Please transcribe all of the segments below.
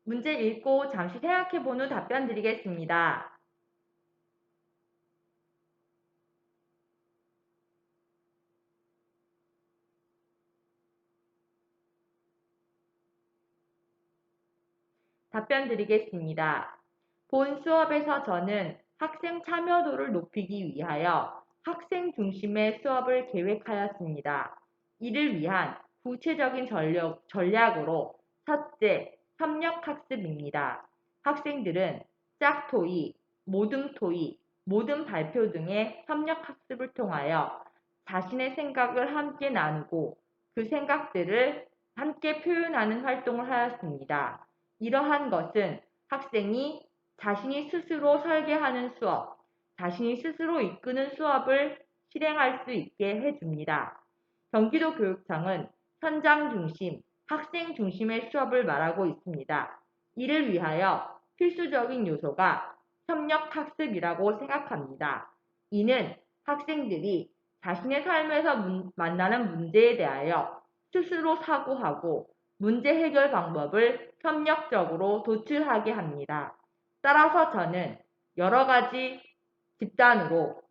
문제 읽고 잠시 생각해 본 후 답변 드리겠습니다. 답변 드리겠습니다. 본 수업에서 저는 학생 참여도를 높이기 위하여 학생 중심의 수업을 계획하였습니다. 이를 위한 구체적인 전략으로 첫째, 협력학습입니다. 학생들은 짝토의, 모듬토의, 모듬 발표 등의 협력학습을 통하여 자신의 생각을 함께 나누고 그 생각들을 함께 표현하는 활동을 하였습니다. 이러한 것은 학생이 자신이 스스로 설계하는 수업, 자신이 스스로 이끄는 수업을 실행할 수 있게 해줍니다. 경기도교육청은 현장 중심, 학생 중심의 수업을 말하고 있습니다. 이를 위하여 필수적인 요소가 협력학습이라고 생각합니다. 이는 학생들이 자신의 삶에서 만나는 문제에 대하여 스스로 사고하고 문제 해결 방법을 협력적으로 도출하게 합니다. 따라서 저는 여러 가지 집단으로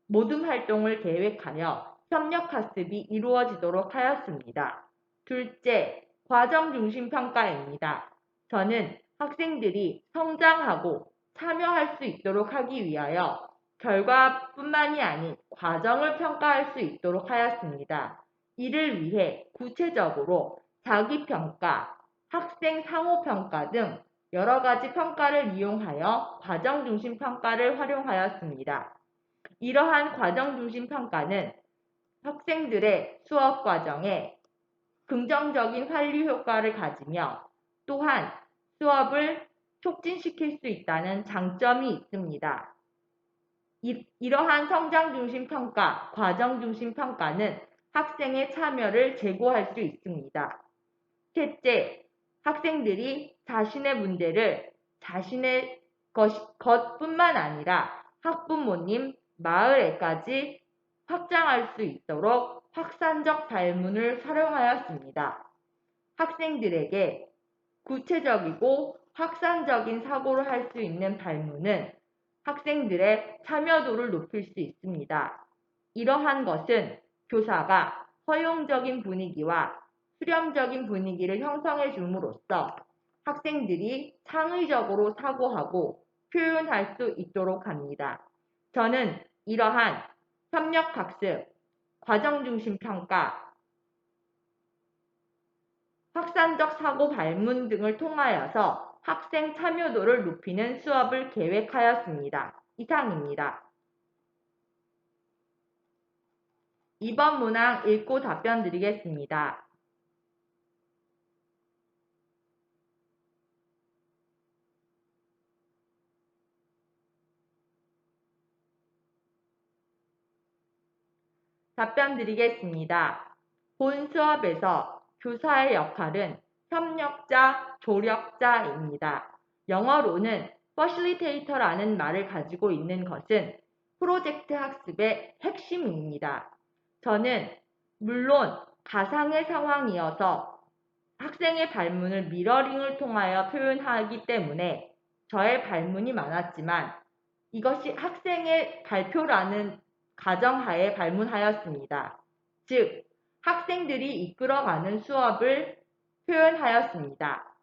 모든 활동을 계획하여 협력학습이 이루어지도록 하였습니다. 둘째, 과정 중심 평가입니다. 저는 학생들이 성장하고 참여할 수 있도록 하기 위하여 결과뿐만이 아닌 과정을 평가할 수 있도록 하였습니다. 이를 위해 구체적으로 자기평가, 학생 상호평가 등 여러 가지 평가를 이용하여 과정 중심 평가를 활용하였습니다. 이러한 과정 중심 평가는 학생들의 수업 과정에 긍정적인 환류 효과를 가지며 또한 수업을 촉진시킬 수 있다는 장점이 있습니다. 이러한 성장 중심 평가, 과정 중심 평가는 학생의 참여를 제고할 수 있습니다. 셋째, 학생들이 자신의 문제를 자신의 것뿐만 아니라 학부모님, 마을에까지 확장할 수 있도록 확산적 발문을 활용하였습니다. 학생들에게 구체적이고 확산적인 사고를 할 수 있는 발문은 학생들의 참여도를 높일 수 있습니다. 이러한 것은 교사가 허용적인 분위기와 수렴적인 분위기를 형성해 줌으로써 학생들이 창의적으로 사고하고 표현할 수 있도록 합니다. 저는 이러한 협력학습, 과정중심 평가, 확산적 사고 발문 등을 통하여서 학생 참여도를 높이는 수업을 계획하였습니다. 이상입니다. 2번 문항 읽고 답변 드리겠습니다. 답변 드리겠습니다. 본 수업에서 교사의 역할은 협력자, 조력자입니다. 영어로는 facilitator라는 말을 가지고 있는 것은 프로젝트 학습의 핵심입니다. 저는 물론 가상의 상황이어서 학생의 발문을 미러링을 통하여 표현하기 때문에 저의 발문이 많았지만 이것이 학생의 발표라는 가정하에 발문하였습니다. 즉, 학생들이 이끌어가는 수업을 표현하였습니다.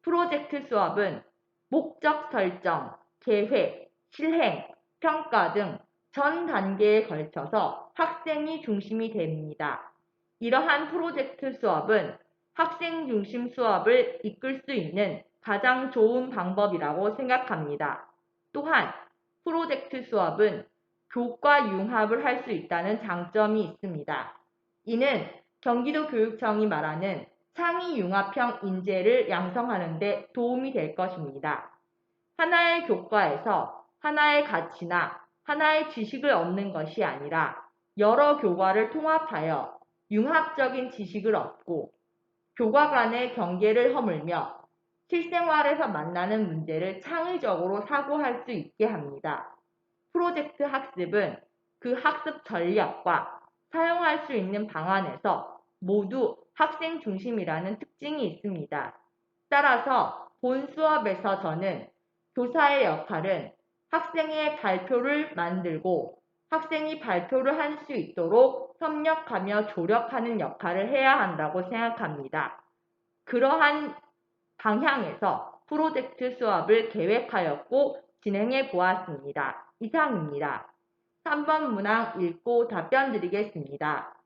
프로젝트 수업은 목적 설정, 계획, 실행, 평가 등 전 단계에 걸쳐서 학생이 중심이 됩니다. 이러한 프로젝트 수업은 학생 중심 수업을 이끌 수 있는 가장 좋은 방법이라고 생각합니다. 또한 프로젝트 수업은 교과 융합을 할 수 있다는 장점이 있습니다. 이는 경기도 교육청이 말하는 창의융합형 인재를 양성하는 데 도움이 될 것입니다. 하나의 교과에서 하나의 가치나 하나의 지식을 얻는 것이 아니라 여러 교과를 통합하여 융합적인 지식을 얻고 교과 간의 경계를 허물며 실생활에서 만나는 문제를 창의적으로 사고할 수 있게 합니다. 프로젝트 학습은 그 학습 전략과 사용할 수 있는 방안에서 모두 학생 중심이라는 특징이 있습니다. 따라서 본 수업에서 저는 교사의 역할은 학생의 발표를 만들고 학생이 발표를 할 수 있도록 협력하며 조력하는 역할을 해야 한다고 생각합니다. 그러한 방향에서 프로젝트 수업을 계획하였고 진행해 보았습니다. 이상입니다. 3번 문항 읽고 답변 드리겠습니다.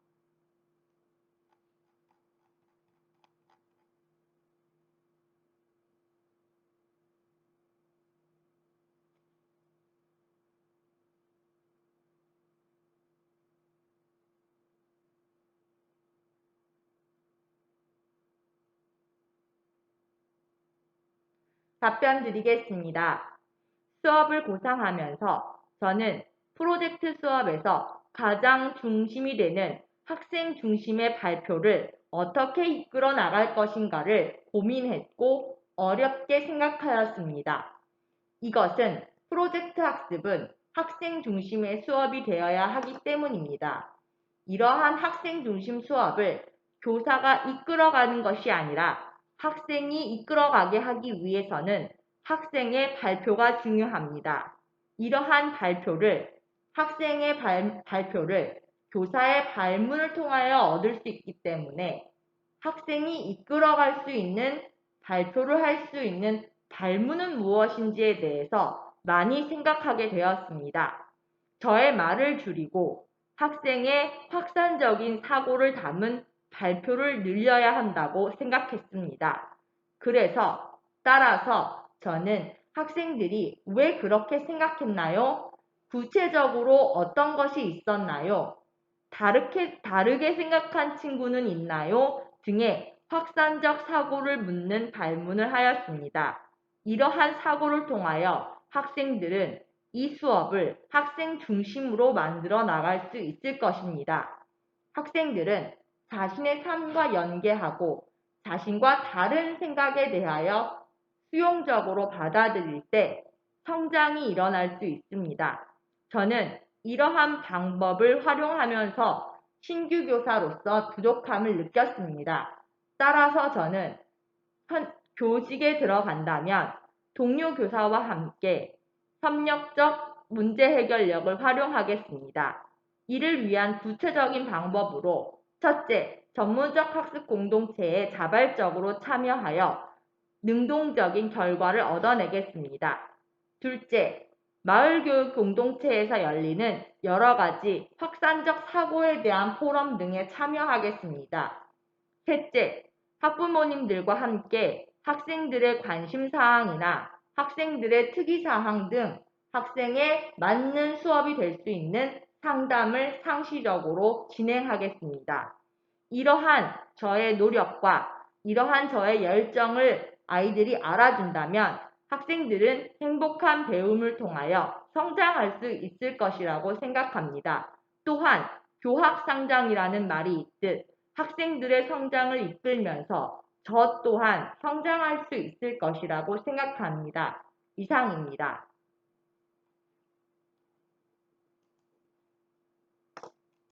답변 드리겠습니다. 수업을 구상하면서 저는 프로젝트 수업에서 가장 중심이 되는 학생 중심의 발표를 어떻게 이끌어 나갈 것인가를 고민했고 어렵게 생각하였습니다. 이것은 프로젝트 학습은 학생 중심의 수업이 되어야 하기 때문입니다. 이러한 학생 중심 수업을 교사가 이끌어가는 것이 아니라 학생이 이끌어가게 하기 위해서는 학생의 발표가 중요합니다. 이러한 발표를 학생의 발표를 교사의 발문을 통하여 얻을 수 있기 때문에 학생이 이끌어갈 수 있는 발표를 할 수 있는 발문은 무엇인지에 대해서 많이 생각하게 되었습니다. 저의 말을 줄이고 학생의 확산적인 사고를 담은 발표를 늘려야 한다고 생각했습니다. 그래서 따라서 저는 학생들이 왜 그렇게 생각했나요? 구체적으로 어떤 것이 있었나요? 다르게 생각한 친구는 있나요? 등의 확산적 사고를 묻는 발문을 하였습니다. 이러한 사고를 통하여 학생들은 이 수업을 학생 중심으로 만들어 나갈 수 있을 것입니다. 학생들은 자신의 삶과 연계하고 자신과 다른 생각에 대하여 수용적으로 받아들일 때 성장이 일어날 수 있습니다. 저는 이러한 방법을 활용하면서 신규 교사로서 부족함을 느꼈습니다. 따라서 저는 교직에 들어간다면 동료 교사와 함께 협력적 문제 해결력을 활용하겠습니다. 이를 위한 구체적인 방법으로 첫째, 전문적 학습 공동체에 자발적으로 참여하여 능동적인 결과를 얻어내겠습니다. 둘째, 마을교육 공동체에서 열리는 여러 가지 확산적 사고에 대한 포럼 등에 참여하겠습니다. 셋째, 학부모님들과 함께 학생들의 관심사항이나 학생들의 특이사항 등 학생에 맞는 수업이 될 수 있는 상담을 상시적으로 진행하겠습니다. 이러한 저의 노력과 이러한 저의 열정을 아이들이 알아준다면 학생들은 행복한 배움을 통하여 성장할 수 있을 것이라고 생각합니다. 또한 교학상장이라는 말이 있듯 학생들의 성장을 이끌면서 저 또한 성장할 수 있을 것이라고 생각합니다. 이상입니다.